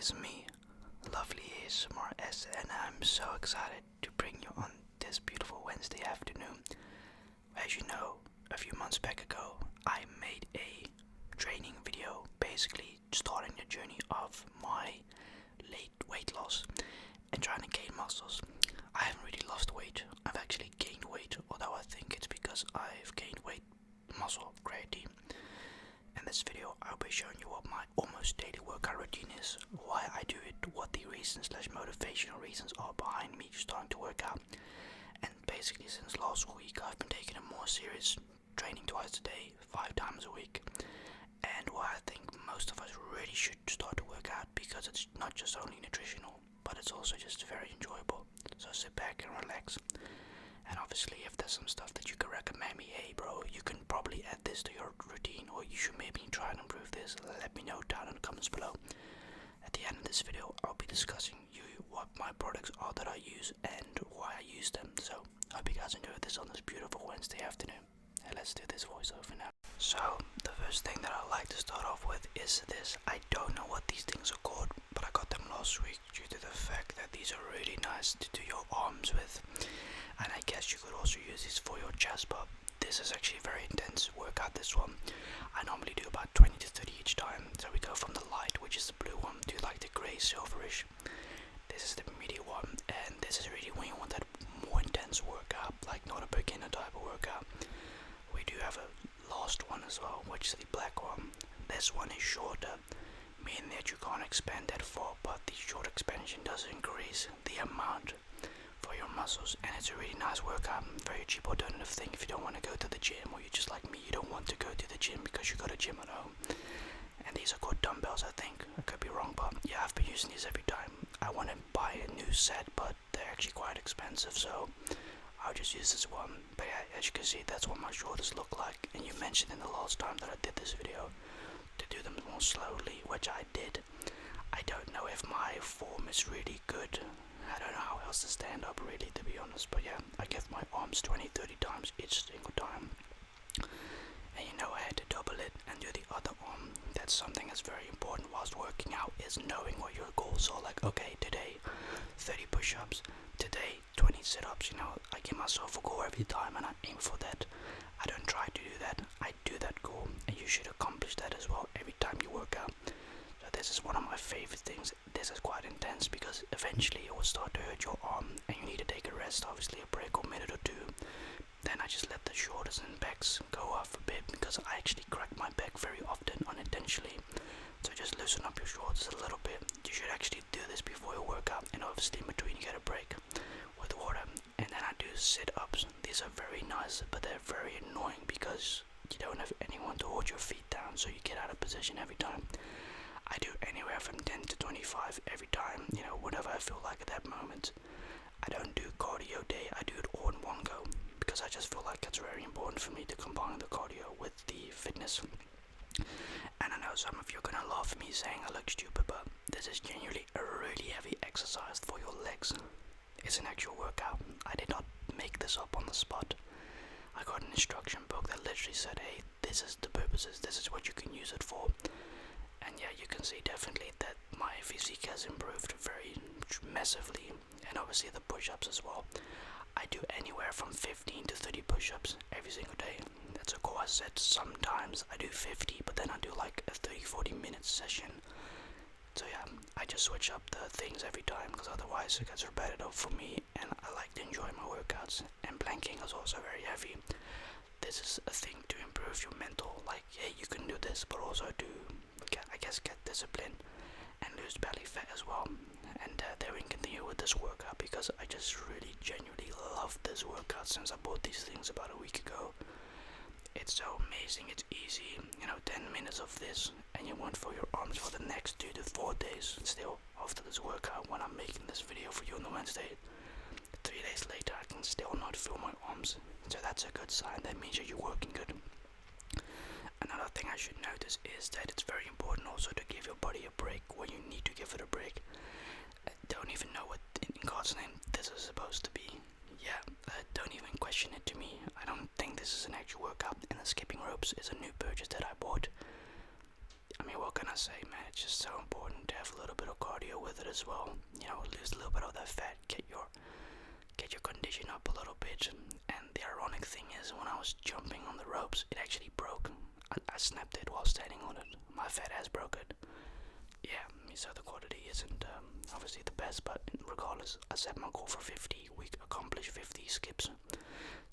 is me, lovely ASMRS, and I'm so excited to bring you on this beautiful Wednesday afternoon. As you know, a few months back ago, I made a training video basically starting the journey of my late weight loss and trying to gain muscles. I haven't really lost weight, I've actually gained weight, although I think it's because I've gained weight muscle creatine. In this video, I'll be showing you what my almost daily workout routine is, why I do it, what the reasons / motivational reasons are behind me starting to work out. And basically since last week I've been taking a more serious training twice a day, 5 times a week. And why I think most of us really should start to work out, because it's not just only nutritional, but it's also just very enjoyable. So sit back and relax. And obviously if there's some stuff that you can recommend me, hey bro, you can probably add this to your routine, or you should maybe try and improve this, let me know down in the comments below. At the end of this video, I'll be discussing what my products are that I use and why I use them. So I hope you guys enjoyed this on this beautiful Wednesday afternoon. And let's do this voiceover now. So the first thing that I'd like to start off with is this. I don't know what these things are called, but I got them last week due to the fact that these are really nice to do your arms with. And I guess you could also use these for your chest, but this is actually a very intense workout, this one. I normally do about 20 to 30 each time. So we go from the light, which is the blue one, to like the grey silverish. This is the medium one, and this is really when you want that more intense workout, like not a beginner type of workout. We do have a last one as well, which is the black one. This one is shorter, meaning that you can't expand that far, but the short expansion does increase the amount for your muscles, and it's a really nice workout, very cheap alternative thing if you don't want to go to the gym, or you just like me, you don't want to go to the gym because you got a gym at home. And these are called dumbbells, I think. I could be wrong, but yeah, I've been using these every time I want to buy a new set, but they're actually quite expensive, so I'll just use this one. But yeah, as you can see, that's what my shoulders look like. And you mentioned in the last time that I did this video to do them more slowly, which I did. I don't know if my form is really good. I don't know how else to stand up really, to be honest, but yeah, I give my arms 20-30 times each single time. And you know, I had to double it and do the other arm. That's something that's very important whilst working out, is knowing what your goals are. Like, okay, today 30 push-ups, today 20 sit-ups. You know, I give myself a goal every time and I aim for that. I don't try to do that, I do that goal, and you should accomplish that as well every time you work out. So this is one of my favorite things. This is quite intense because eventually it will start to hurt your arm and you need to take a rest, obviously a break or a minute or two. Then I just let the shoulders and backs go off a bit, because I actually crack my back very often unintentionally. So just loosen up your shoulders a little bit. You should actually do this before your workout, and obviously in between you get a break with water. And then I do sit-ups. These are very nice, but they're very annoying because you don't have anyone to hold your feet down, so you get out of position every time. I do anywhere from 10 to 25 every time, you know, whatever I feel like at that moment. I don't do cardio day, I do it all in one go, because I just feel like it's very important for me to combine the cardio with the fitness. And I know some of you are gonna laugh at me saying I look stupid, but this is genuinely a really heavy exercise for your legs. It's an actual workout. I did not make this up on the spot. I got an instruction book that literally said, hey, this is the purposes, this is what you can use it for. And yeah, you can see definitely that my physique has improved very massively, and obviously the push-ups as well. I do anywhere from 15 to 30 push-ups every single day. That's a goal I set. Sometimes I do 50, but then I do like a 30-40 minute session. So yeah, I just switch up the things every time, because otherwise it gets repetitive for me, and I like to enjoy my workouts. And planking is also very heavy. This is a thing to improve your mental, like, hey, you can do this, but also to get discipline and lose belly fat as well. And then we can continue with this workout, because I just really genuinely love this workout since I bought these things about a week ago. It's so amazing, it's easy, you know, 10 minutes of this and you want for your arms for the next 2 to 4 days. Still, after this workout, when I'm making this video for you on the Wednesday, 3 days later I can still not feel my arms, so that's a good sign. That means that you're working good. Another thing I should notice is that it's very important also to give your body a break when you need to give it a break. I don't even know what in God's name this is supposed to be. Yeah, don't even question it to me. I don't think this is an actual workout, and the skipping ropes is a new purchase that I bought. I mean, what can I say, man? It's just so important to have a little bit of cardio with it as well. You know, lose a little bit of that fat, get your condition up a little bit. And the ironic thing is, when I was jumping on the ropes, it actually broke. I snapped it while standing on it. My fat has broken. Yeah, so the quality isn't obviously the best, but regardless, I set my goal for 50. We accomplished 50 skips.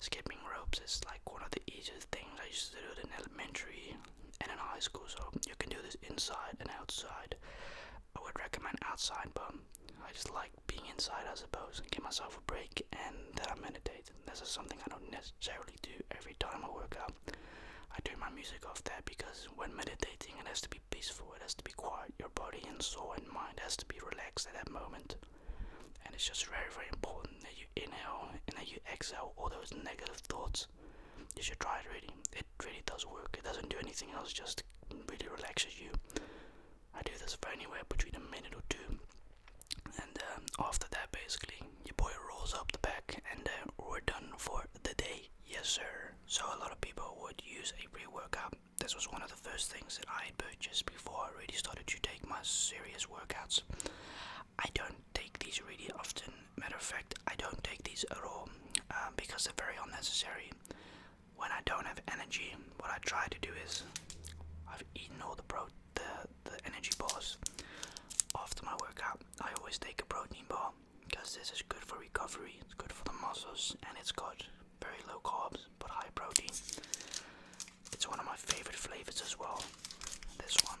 Skipping ropes is like one of the easiest things. I used to do it in elementary and in high school, so you can do this inside and outside. I would recommend outside, but I just like being inside, I suppose, and give myself a break, and then I meditate. This is something I don't necessarily do every time I work out. I turn my music off there because when meditating, it has to be peaceful, it has to be quiet. Your body and soul and mind has to be relaxed at that moment. And it's just very, very important that you inhale and that you exhale all those negative thoughts. You should try it really. It really does work. It doesn't do anything else, just really relaxes you. I do this for anywhere between a minute or two. And after that, basically, your boy rolls up the back and we're done for the day. Yes, sir. So a lot of people would use a pre-workout. This was one of the first things that I purchased before I really started to take my serious workouts. I don't take these really often. Matter of fact, I don't take these at all because they're very unnecessary. When I don't have energy, what I try to do is I've eaten all the energy bars. After my workout, I always take a protein bar because this is good for recovery, it's good for the muscles, and it's got very low carbs but high protein. It's one of my favorite flavors as well. This one,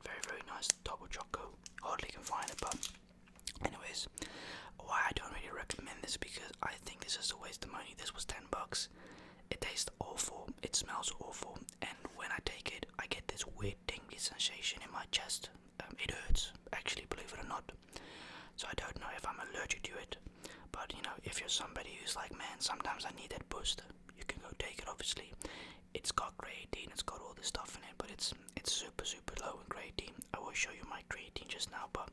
very, very nice double choco. Hardly can find it, but anyways, why I don't really recommend this, because I think this is a waste of money. This was $10. It tastes awful, it smells awful, and when I take it, I get this weird tingly sensation in my chest. It hurts, actually, believe it or not. So I don't know if I'm allergic to it, but you know, if you're somebody who's like, man, sometimes I need that boost, you can go take it. Obviously, it's got creatine, it's got all this stuff in it, but it's super, super low in creatine. I will show you my creatine just now, but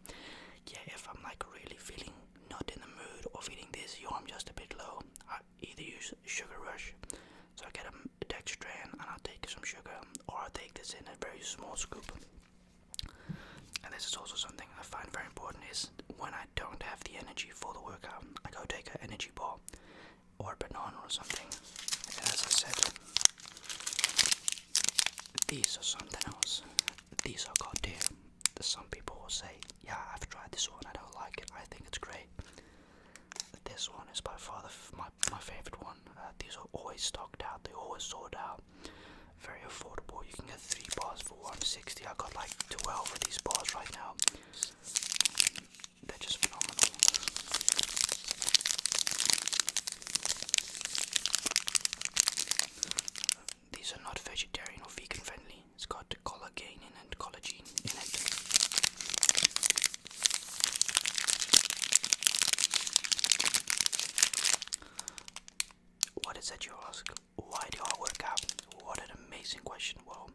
yeah, if I'm like really feeling not in the mood or feeling dizzy or I'm just a bit low, I either use Sugar Rush. So I get a dextran and I'll take some sugar, or I'll take this in a very small scoop. And this is also something I find very important, is when I don't have the energy for the workout, I go take an energy bar or a banana or something. And as I said, these are something else. These are goddamn. Some people will say, yeah, I've tried this one, I don't like it, I think it's great. This one is by far my favorite one. These are always stocked out, they always sold out. Very affordable. You can get 3 bars for $1.60. I got like 12 of these bars right now. They're just phenomenal. These are not vegetarian or vegan friendly. It's got the collagen in it, collagen in it. What is that, you ask? Why do I work out? What an amazing question. Well,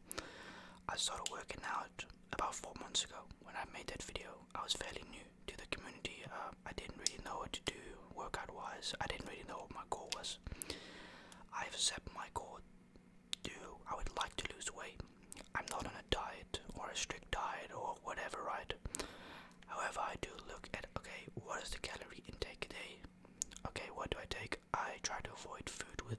I started working out about 4 months ago. When I made that video, I was fairly new to the community. I didn't really know what to do workout wise. I didn't really know what my goal was. I've set my goal to, I would like to lose weight. I'm not on a diet or a strict diet or whatever, right? However, I do look at, okay, what is the calorie intake a day? Okay, what do I take? I try to avoid food with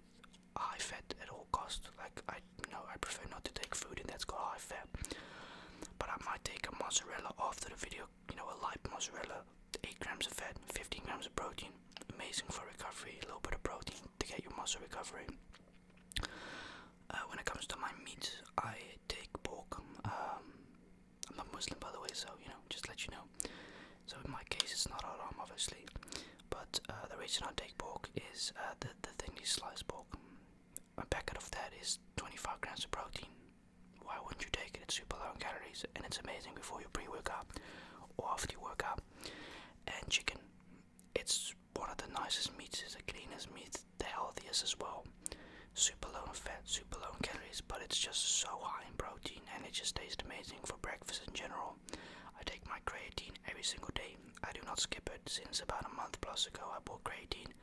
high fat at all costs. Like, I prefer not to take food that's got high fat. But I might take a mozzarella after the video, a light mozzarella, 8 grams of fat, 15 grams of protein. Amazing for recovery, a little bit of protein to get your muscle recovery. When it comes to my meat, I take pork. I'm not Muslim, by the way, so, just let you know. So in my case, it's not haram, obviously. But the reason I take pork is the thinly sliced pork. A packet of that is 25 grams of protein. Why wouldn't you take it? It's super low in calories, and it's amazing before your pre-workout or after your workout. And chicken, it's one of the nicest meats, it's the cleanest meat, the healthiest as well. Super low in fat, super low in calories, but it's just so high in protein, and it just tastes amazing for breakfast in general. I take my creatine every single day. I do not skip it. Since about a month plus ago, I bought creatine.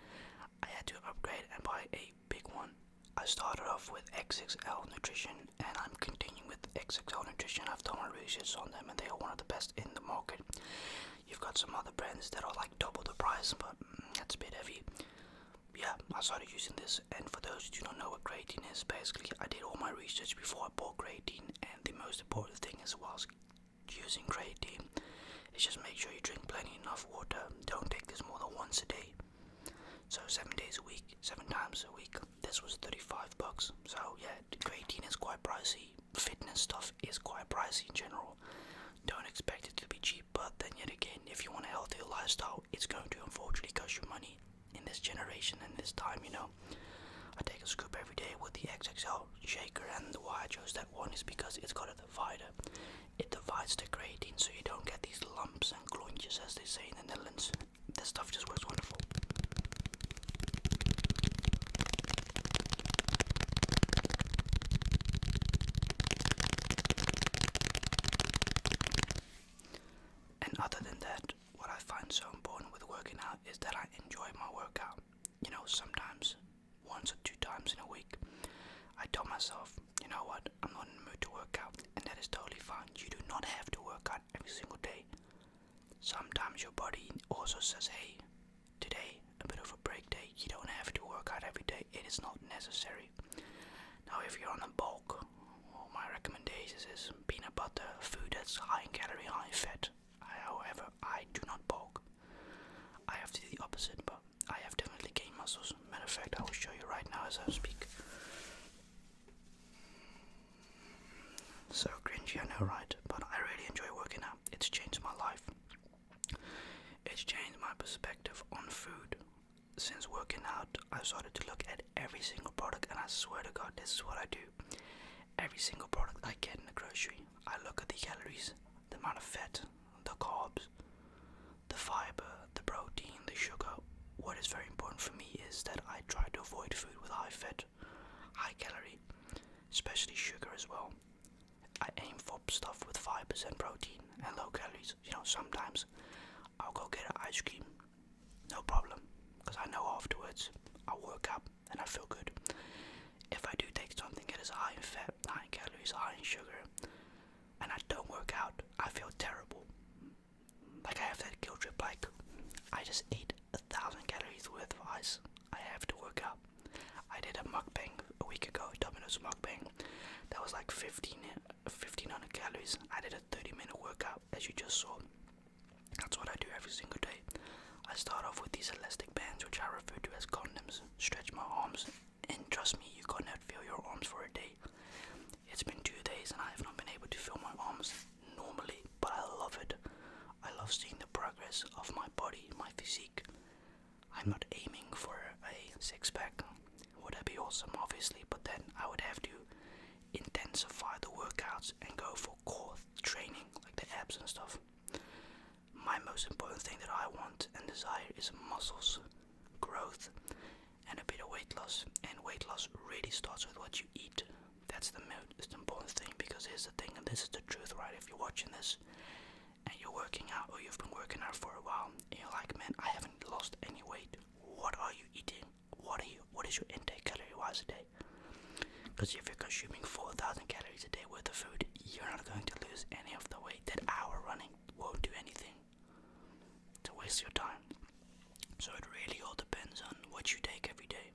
I had to upgrade and buy a big one. I started off with XXL Nutrition, and I'm continuing with XXL Nutrition. I've done my research on them, and they are one of the best in the market. You've got some other brands that are like double the price, but that's a bit heavy. Yeah, I started using this, and for those who don't know what creatine is, basically I did all my research before I bought creatine, and the most important thing as well as using creatine is just make sure you drink plenty enough water. Don't take this more than once a day. So 7 days a week, 7 times a week. This was $35. So yeah, creatine is quite pricey. Fitness stuff is quite pricey in general. Don't expect it to be cheap, but then yet again, if you want a healthier lifestyle, it's going to unfortunately cost you money in this generation and this time, you know. I take a scoop every day with the XXL shaker, and why I chose that one is because it's got a divider. It divides the creatine so you don't get these lumps and klontjes, as they say in the Netherlands. This stuff just works wonderful. And other than that, what I find so important with working out is that I enjoy my workout. You know, sometimes, once or 2 times in a week, I tell myself, you know what, I'm not in the mood to work out, and that is totally fine. You do not have to work out every single day. Sometimes your body also says, hey, today, a bit of a break day. You don't have to work out every day. It is not necessary. Now, if you're on a bulk, well, my recommendations is peanut butter, food that's high in calorie, high in fat. However, I do not bulk. I have to do the opposite, but I have definitely gained muscles. Matter of fact, I will show you right now as I speak. So cringy, I know, right? But I really enjoy working out. It's changed my life. It's changed my perspective on food. Since working out, I started to look at every single product, and I swear to God, this is what I do. Every single product I get in the grocery, I look at the calories, the amount of fat, the carbs, the fiber, the protein, the sugar. What is very important for me is that I try to avoid food with high fat, high calorie, especially sugar as well. I aim for stuff with 5% protein and low calories. You know, sometimes I'll go get an ice cream, no problem, because I know afterwards I'll work out and I feel good. If I do take something that is high in fat, high in calories, high in sugar, and I don't work out, I feel terrible. Like I have that guilt trip, like I just ate 1,000 calories worth of ice. I have to work out. I did a mukbang a week ago, a Domino's mukbang. That was like 1,500 calories. I did a 30-minute workout, as you just saw. That's what I do every single day. I start off with these elastic bands, which I refer to as condoms. Stretch my arms, and trust me, you cannot feel your arms for a day. It's been 2 days and I have not been able to feel my arms normally, but I love it. I love seeing the progress of my body, my physique. I'm not aiming for a six-pack. Would that be awesome, obviously, but then I would have to intensify the workouts and go for core training, like the abs and stuff. My most important thing that I want and desire is muscles, growth, and a bit of weight loss. And weight loss really starts with what you eat. That's the most important thing, because here's the thing, and this is the truth, right? If you're watching this and you're working out, or you've been working out for a while, and you're like, man, I haven't lost any weight. What are you eating? What is your intake calorie-wise a day? Because if you're consuming 4,000 calories a day worth of food, you're not going to lose any of the weight. That hour running won't do anything to waste your time. So it really all depends on what you take every day.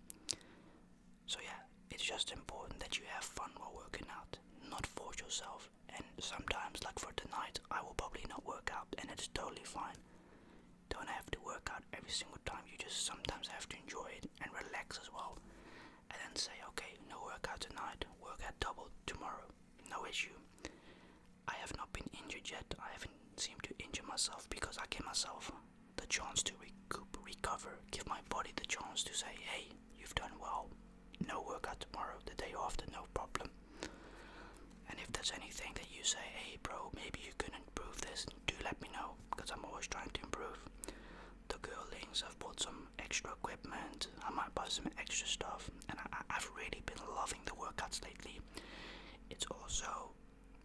So yeah, it's just important that you have fun while working out, not force yourself. And sometimes, like for tonight, I will probably not work out, and it's totally fine. Don't have to work out every single time. You just sometimes have to enjoy it and relax as well. And then say, okay, no workout tonight, work out double tomorrow. No issue. I have not been injured yet. I haven't seemed to injure myself, because I give myself the chance to recover, give my body the chance to say, hey, you've done well. No workout tomorrow, the day after, no problem. And if there's anything that you say, hey bro, maybe you can improve this, do let me know, because I'm always trying to improve. The girl links, I've bought some extra equipment, I might buy some extra stuff, and I've really been loving the workouts lately. It's also,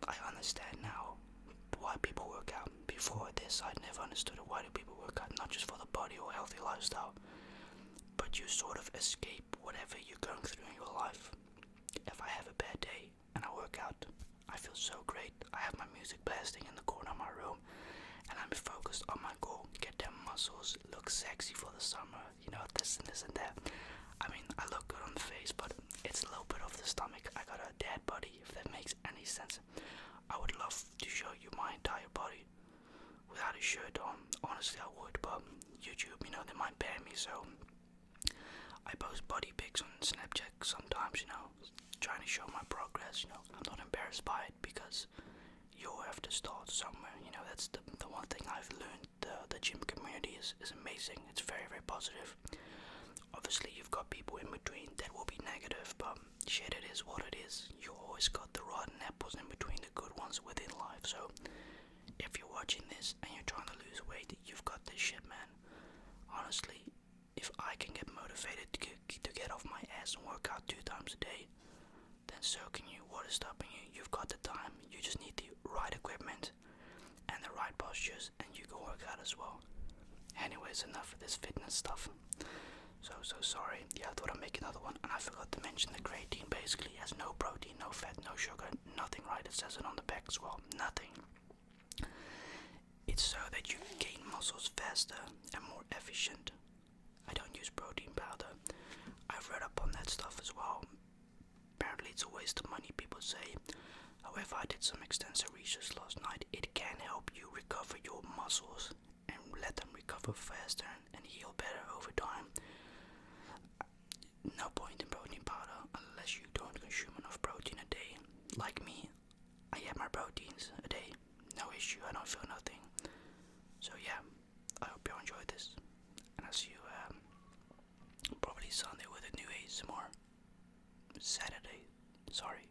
I understand now why people work out. Before this, I never understood why do people work out, not just for the body or healthy lifestyle, but you sort of escape whatever you're going through in your life, if I have a bad day and I work out, I feel so great. I have my music blasting in the corner of my room, and I'm focused on my goal. Get them muscles, look sexy for the summer, this and this and that. I mean, I look good on the face, but it's a little bit of the stomach. I got a dad body, if that makes any sense. I would love to show you my entire body without a shirt on. Honestly, I would, but YouTube, they might ban me, so I post body pics on Snapchat sometimes, trying to show my progress. I'm not embarrassed by it, because you have to start somewhere. That's the one thing I've learned. The gym community is amazing. It's very, very positive. Obviously, you've got people in between that will be negative, but shit, it is what it is. You always got the rotten apples in between the good ones within life. So if you're watching this and you're trying to lose weight, you've got this shit, man. Honestly, if I can get motivated to get off my ass and work out 2 times a day, then so can you. What is stopping you? You've got the time. You just need the right equipment and the right postures, and you can work out as well. Anyways, enough of this fitness stuff. So sorry. Yeah, I thought I'd make another one, and I forgot to mention the creatine basically has no protein, no fat, no sugar, nothing, right? It says it on the back as well. Nothing. It's so that you gain muscles faster and more efficient. I don't use protein powder. I've read up on that stuff as well. Apparently it's a waste of money, people say. However, I did some extensive research last night. It can help you recover your muscles and let them recover faster and heal better over time. No point in protein powder unless you don't consume enough protein a day. Like me, I get my proteins a day. No issue, I don't feel nothing. So yeah, I hope you enjoyed this. And I'll see you probably Sunday with a new ASMR. Saturday, sorry.